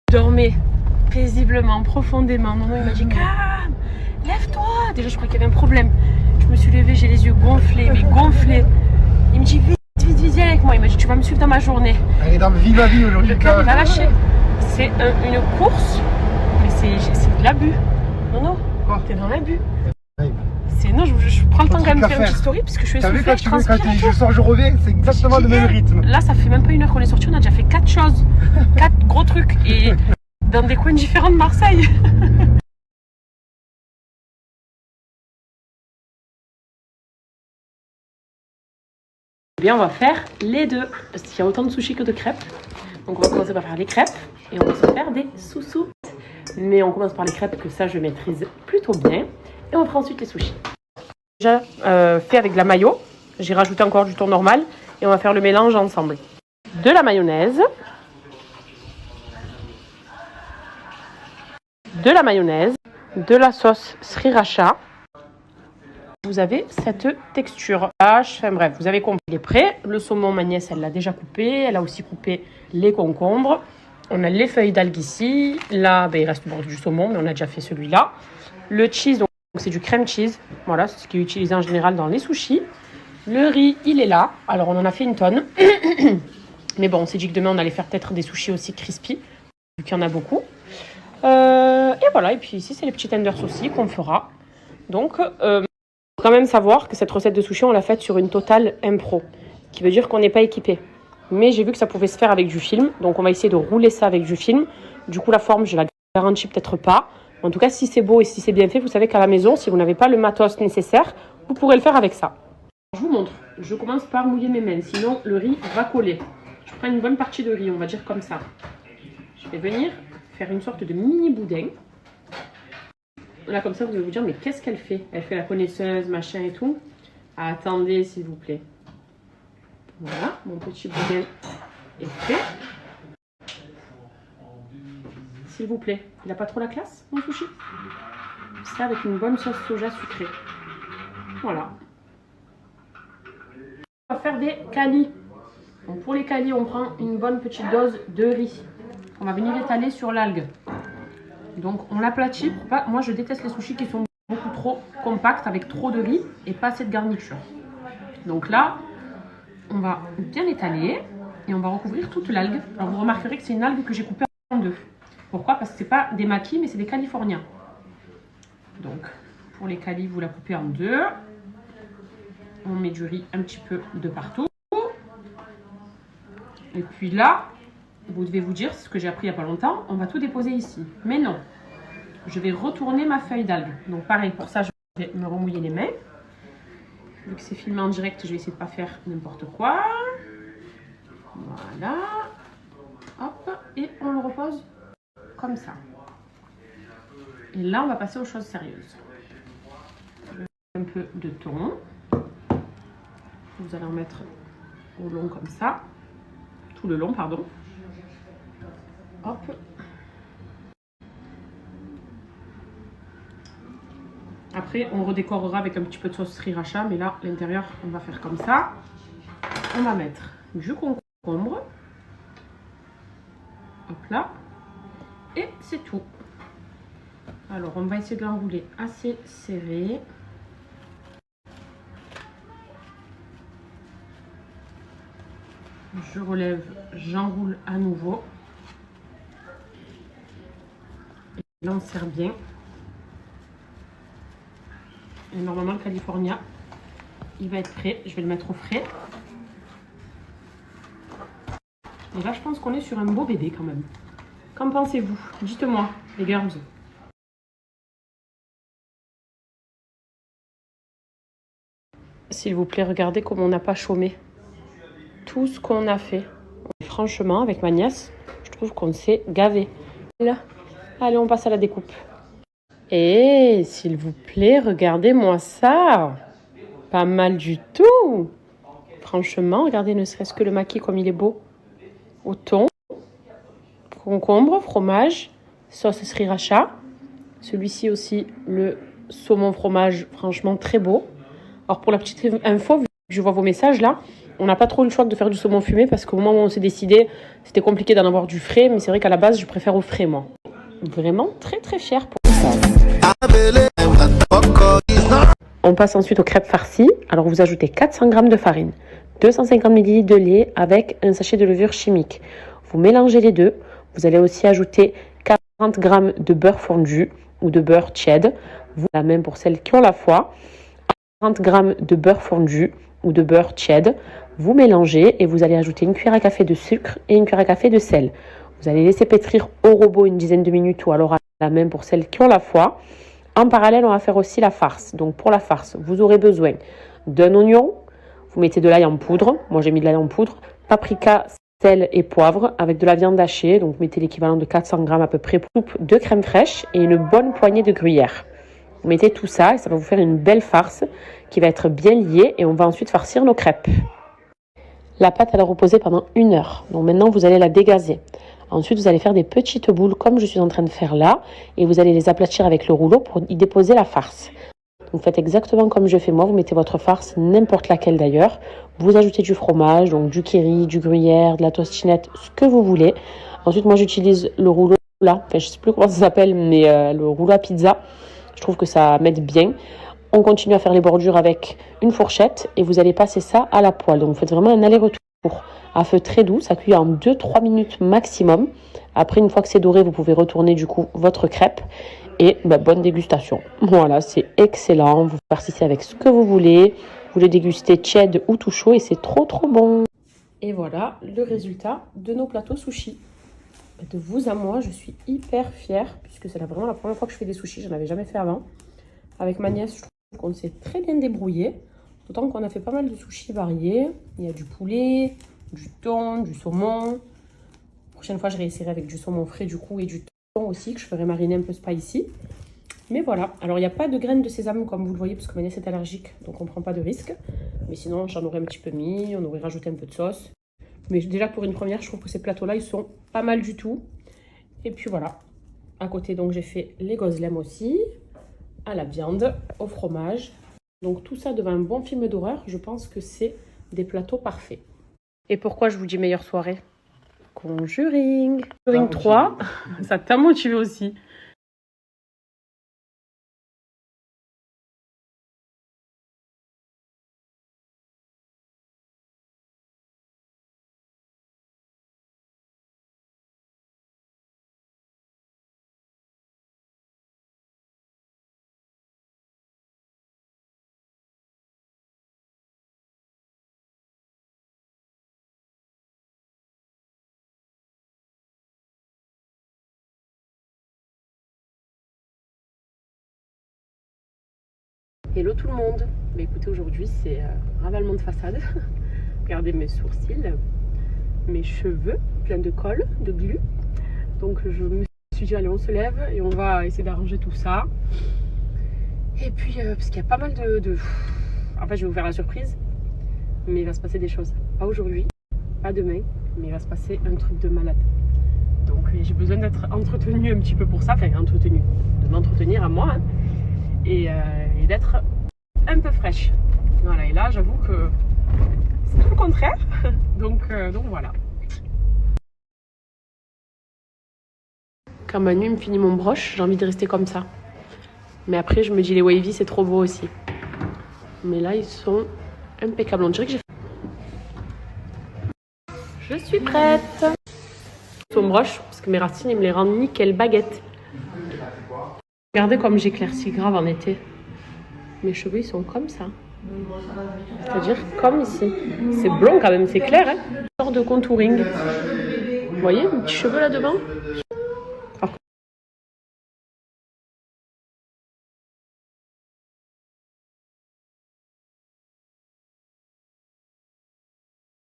Dormais paisiblement, profondément. Maman il m'a dit calme, lève-toi. Déjà je crois qu'il y avait un problème. Je me suis levée, j'ai les yeux gonflés, mais gonflés. Il me dit vite, vite, vite, viens avec moi. Il m'a dit tu vas me suivre dans ma journée. Elle est dans Vive la vie aujourd'hui. Le cœur il va lâcher. C'est une course, mais c'est de l'abus. Non, t'es dans l'abus. C'est non, je prends le temps quand même de faire une petite story parce que je suis essoufflée, je transpire. Quand je sors, je reviens, c'est exactement le même rythme. Là, ça fait même pas une heure qu'on est sorti, on a déjà fait 4 choses, 4 gros trucs et dans des coins différents de Marseille. Bien, on va faire les deux parce qu'il y a autant de sushis que de crêpes. Donc on va commencer par faire les crêpes et on va se faire des sous-sous. Mais on commence par les crêpes que ça je maîtrise plutôt bien et on fera ensuite les sushis. Déjà fait avec de la mayo, j'ai rajouté encore du thon normal et on va faire le mélange ensemble. De la mayonnaise, de la sauce sriracha. Vous avez cette texture. Enfin bref, vous avez compris. Il est prêt. Le saumon, ma nièce, elle l'a déjà coupé. Elle a aussi coupé les concombres. On a les feuilles d'algues ici. Là, il reste du saumon, mais on a déjà fait celui-là. Le cheese, donc c'est du crème cheese. Voilà, c'est ce qui est utilisé en général dans les sushis. Le riz, il est là. Alors, on en a fait une tonne. Mais bon, on s'est dit que demain, on allait faire peut-être des sushis aussi crispy, vu qu'il y en a beaucoup. Et voilà, et puis ici, c'est les petits tenders aussi qu'on fera. Donc, quand même savoir que cette recette de sushi, on l'a faite sur une totale impro, qui veut dire qu'on n'est pas équipé. Mais j'ai vu que ça pouvait se faire avec du film, donc on va essayer de rouler ça avec du film. Du coup, la forme, je la garantis peut-être pas. En tout cas, si c'est beau et si c'est bien fait, vous savez qu'à la maison, si vous n'avez pas le matos nécessaire, vous pourrez le faire avec ça. Je vous montre. Je commence par mouiller mes mains, sinon le riz va coller. Je prends une bonne partie de riz, on va dire comme ça. Je vais venir faire une sorte de mini boudin. Là, comme ça, vous allez vous dire, mais qu'est-ce qu'elle fait? Elle fait la connaisseuse, machin et tout. Attendez, s'il vous plaît. Voilà, mon petit boudin est fait. S'il vous plaît. Il n'a pas trop la classe, mon sushi? Ça avec une bonne sauce soja sucrée. Voilà. On va faire des kalis. Donc pour les kalis, on prend une bonne petite dose de riz. On va venir étaler sur l'algue. Donc on l'aplatit pour pas... Moi je déteste les sushis qui sont beaucoup trop compacts avec trop de riz et pas assez de garniture. Donc là, on va bien l'étaler et on va recouvrir toute l'algue. Alors vous remarquerez que c'est une algue que j'ai coupée en deux. Pourquoi? Parce que c'est pas des maquis mais c'est des californiens. Donc pour les calis, vous la coupez en deux. On met du riz un petit peu de partout. Et puis là, vous devez vous dire, c'est ce que j'ai appris il n'y a pas longtemps, on va tout déposer ici. Mais non, je vais retourner ma feuille d'algue. Donc pareil, pour ça, je vais me remouiller les mains. Vu que c'est filmé en direct, je vais essayer de ne pas faire n'importe quoi. Voilà. Hop, et on le repose comme ça. Et là, on va passer aux choses sérieuses. Un peu de thon. Vous allez en mettre au long comme ça. Tout le long, pardon. Hop. Après, on redécorera avec un petit peu de sauce sriracha, mais là, l'intérieur, on va faire comme ça. On va mettre du concombre. Hop là. Et c'est tout. Alors, on va essayer de l'enrouler assez serré. Je relève, j'enroule à nouveau. Et là, on serre bien. Et normalement, le California, il va être prêt. Je vais le mettre au frais. Et là, je pense qu'on est sur un beau bébé quand même. Qu'en pensez-vous? Dites-moi, les girls. S'il vous plaît, regardez comme on n'a pas chômé. Tout ce qu'on a fait. Franchement, avec ma nièce, je trouve qu'on s'est gavé. Là. Allez, on passe à la découpe. Et s'il vous plaît, regardez-moi ça. Pas mal du tout. Franchement, regardez ne serait-ce que le maquis comme il est beau. Au thon, concombre, fromage, sauce sriracha. Celui-ci aussi, le saumon fromage, franchement très beau. Alors pour la petite info, vu que je vois vos messages là, on n'a pas trop eu le choix de faire du saumon fumé parce qu'au moment où on s'est décidé, c'était compliqué d'en avoir du frais, mais c'est vrai qu'à la base, je préfère au frais, moi. Vraiment très très fière pour ça. On passe ensuite aux crêpes farcies. Alors vous ajoutez 400 g de farine, 250 ml de lait avec un sachet de levure chimique. Vous mélangez les deux. Vous allez aussi ajouter 40 g de beurre fondu ou de beurre tiède. Vous la même pour celles qui ont la foi. 40 g de beurre fondu ou de beurre tiède. Vous mélangez et vous allez ajouter une cuillère à café de sucre et une cuillère à café de sel. Vous allez laisser pétrir au robot une dizaine de minutes ou alors à la main pour celles qui ont la foi. En parallèle, on va faire aussi la farce. Donc pour la farce, vous aurez besoin d'un oignon. Vous mettez de l'ail en poudre. Moi, j'ai mis de l'ail en poudre. Paprika, sel et poivre avec de la viande hachée. Donc mettez l'équivalent de 400 g à peu près. Soupe de crème fraîche et une bonne poignée de gruyère. Vous mettez tout ça et ça va vous faire une belle farce qui va être bien liée et on va ensuite farcir nos crêpes. La pâte, elle a reposé pendant 1 heure. Donc maintenant, vous allez la dégazer. Ensuite, vous allez faire des petites boules comme je suis en train de faire là et vous allez les aplatir avec le rouleau pour y déposer la farce. Vous faites exactement comme je fais moi. Vous mettez votre farce, n'importe laquelle d'ailleurs. Vous ajoutez du fromage, donc du curry, du gruyère, de la tostinette, ce que vous voulez. Ensuite, moi, j'utilise le rouleau là. Enfin, je sais plus comment ça s'appelle, mais le rouleau à pizza. Je trouve que ça m'aide bien. On continue à faire les bordures avec une fourchette et vous allez passer ça à la poêle. Donc, vous faites vraiment un aller-retour à feu très doux. Ça cuit en 2-3 minutes maximum. Après, une fois que c'est doré, vous pouvez retourner du coup votre crêpe. Et bonne dégustation. Voilà, c'est excellent. Vous farcissez avec ce que vous voulez. Vous le dégustez tiède ou tout chaud et c'est trop trop bon. Et voilà le résultat de nos plateaux sushis. De vous à moi, je suis hyper fière puisque c'est vraiment la première fois que je fais des sushis. Je n'en avais jamais fait avant. Avec ma nièce, je trouve qu'on s'est très bien débrouillé. D'autant qu'on a fait pas mal de sushis variés. Il y a du poulet, du thon, du saumon. La prochaine fois, je réessayerai avec du saumon frais du coup et du thon aussi que je ferai mariner un peu spicy. Mais voilà. Alors, il n'y a pas de graines de sésame comme vous le voyez parce que ma nièce est allergique. Donc, on ne prend pas de risque. Mais sinon, j'en aurais un petit peu mis. On aurait rajouté un peu de sauce. Mais déjà, pour une première, je trouve que ces plateaux-là, ils sont pas mal du tout. Et puis voilà. À côté, donc, j'ai fait les gozlem aussi. À la viande, au fromage. Donc tout ça devant un bon film d'horreur, je pense que c'est des plateaux parfaits. Et pourquoi je vous dis meilleure soirée? Conjuring. Conjuring 3, ça t'a motivé aussi. Hello tout le monde. Écoutez, aujourd'hui c'est ravalement de façade. Regardez mes sourcils, mes cheveux pleins de colle, de glu. Donc je me suis dit allez on se lève et on va essayer d'arranger tout ça. Et puis parce qu'il y a pas mal de... En fait je vais vous faire la surprise, mais il va se passer des choses. Pas aujourd'hui, pas demain, mais il va se passer un truc de malade. Donc j'ai besoin d'être entretenue un petit peu pour ça, enfin entretenue, de m'entretenir à moi. Hein. Et d'être un peu fraîche. Voilà, et là j'avoue que c'est tout le contraire. donc voilà. Quand Manu me finit mon broche, j'ai envie de rester comme ça. Mais après je me dis les wavy c'est trop beau aussi. Mais là ils sont impeccables. On dirait que j'ai... Je suis prête. Son broche, parce que mes racines ils me les rendent nickel baguette. Regardez comme j'éclaircis grave en été. Mes cheveux, ils sont comme ça. C'est-à-dire comme ici. C'est blond quand même, c'est clair. Hein, genre de contouring. Vous voyez, mes petits cheveux là devant.